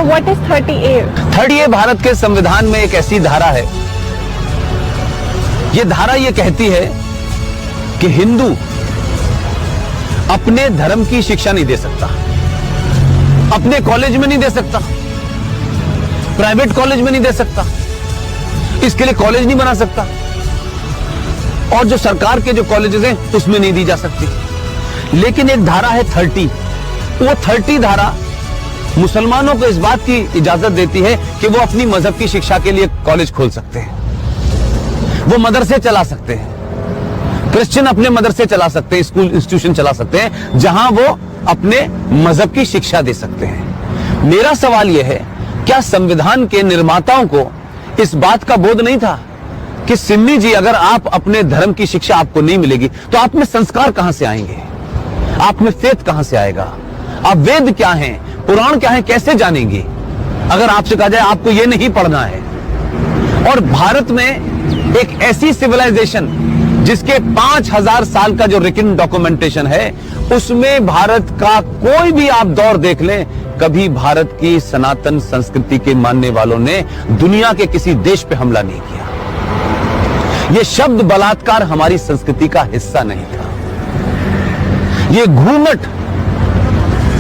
What is 30A? 30A Bharat के संविधान में एक ऐसी धारा है, ये धारा ये कहती है कि हिंदू अपने धर्म की शिक्षा नहीं दे सकता, अपने कॉलेज में नहीं दे सकता, प्राइवेट कॉलेज में नहीं दे सकता, इसके लिए कॉलेज नहीं बना सकता, और जो सरकार के जो कॉलेजेस हैं उसमें नहीं दी जा सकती। लेकिन एक धारा है 30, वो 30 धारा मुसलमानों को इस बात की इजाजत देती है कि वो अपनी मजहब की शिक्षा के लिए कॉलेज खोल सकते हैं, वो मदरसे चला सकते हैं, क्रिश्चियन अपने मदरसे चला सकते हैं, स्कूल इंस्टीट्यूशन चला सकते हैं जहां वो अपने मजहब की शिक्षा दे सकते हैं। मेरा सवाल यह है, क्या संविधान के निर्माताओं को इस बात का बोध नहीं था कि सिन्नी जी, अगर आप अपने धर्म की शिक्षा आपको नहीं मिलेगी तो आप में संस्कार कहां से आएंगे, आप में फेथ कहां से आएगा, आप वेद क्या हैं, पुराण क्या है, कैसे जानेंगे अगर आपसे कहा जाए आपको यह नहीं पढ़ना है। और भारत में एक ऐसी सिविलाइजेशन जिसके 5000 साल का जो रिटन डॉक्यूमेंटेशन है, उसमें भारत का कोई भी आप दौर देख लें, कभी भारत की सनातन संस्कृति के मानने वालों ने दुनिया के किसी देश पे हमला नहीं किया। यह शब्द बलात्कार हमारी संस्कृति का हिस्सा नहीं था। ये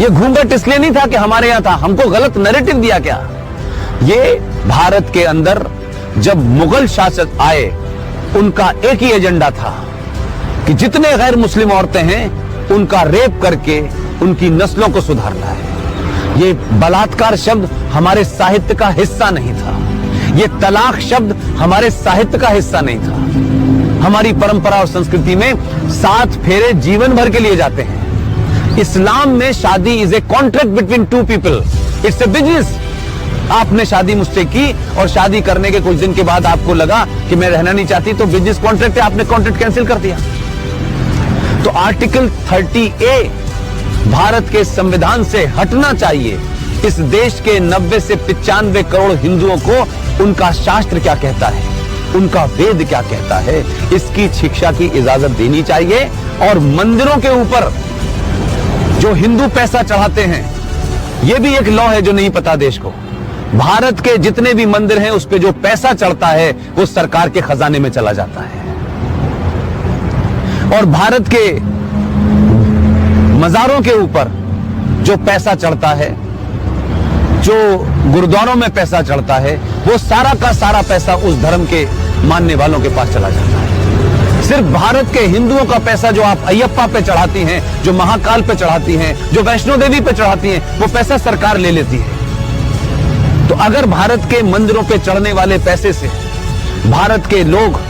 घूंघट इसलिए नहीं था कि हमारे यहां था, हमको गलत नैरेटिव दिया क्या। ये भारत के अंदर जब मुगल शासक आए, उनका एक ही एजेंडा था कि जितने गैर मुस्लिम औरतें हैं उनका रेप करके उनकी नस्लों को सुधारना है। ये बलात्कार शब्द हमारे साहित्य का हिस्सा नहीं था, ये तलाक शब्द हमारे साहित्य का हिस्सा नहीं था। हमारी परंपरा और संस्कृति में 7 फेरे जीवन भर के लिए जाते हैं। इस्लाम में शादी is a contract between 2 people, it's a business. आपने शादी मुझसे की और शादी करने के कुछ दिन के बाद आपको लगा कि मैं रहना नहीं चाहती, तो बिजनेस कॉन्ट्रैक्ट है, आपने कॉन्ट्रैक्ट कैंसिल कर दिया। तो आर्टिकल 30A भारत के संविधान से हटना चाहिए। इस देश के 90 से 95 करोड़ हिंदुओं को उनका शास्त्र क्या कहता है, उनका वेद क्या कहता है, इसकी शिक्षा की इजाजत देनी चाहिए। और मंदिरों के ऊपर जो हिंदू पैसा चढ़ाते हैं, यह भी एक लॉ है जो नहीं पता देश को। भारत के जितने भी मंदिर हैं उस पे जो पैसा चढ़ता है वो सरकार के खजाने में चला जाता है। और भारत के मजारों के ऊपर जो पैसा चढ़ता है, जो गुरुद्वारों में पैसा चढ़ता है, वो सारा का सारा पैसा उस धर्म के मानने वालों के पास चला जाता है। सिर्फ भारत के हिंदुओं का पैसा जो आप अयप्पा पे चढ़ाती हैं, जो महाकाल पे चढ़ाती हैं, जो वैष्णो देवी पे चढ़ाती हैं, वो पैसा सरकार ले लेती है। तो अगर भारत के मंदिरों पे चढ़ने वाले पैसे से भारत के लोग,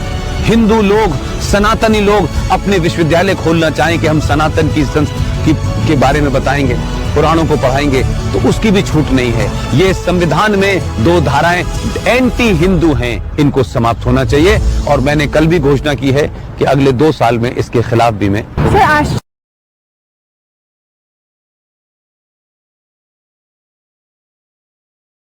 हिंदू लोग, सनातनी लोग अपने विश्वविद्यालय खोलना चाहें कि हम सनातन की संस्कृति के बारे में बताएंगे, पुराणों को पढ़ाएंगे, तो उसकी भी छूट नहीं है। ये संविधान में 2 धाराएं एंटी हिंदू हैं, इनको समाप्त होना चाहिए। और मैंने कल भी घोषणा की है कि अगले 2 साल में इसके खिलाफ भी मैं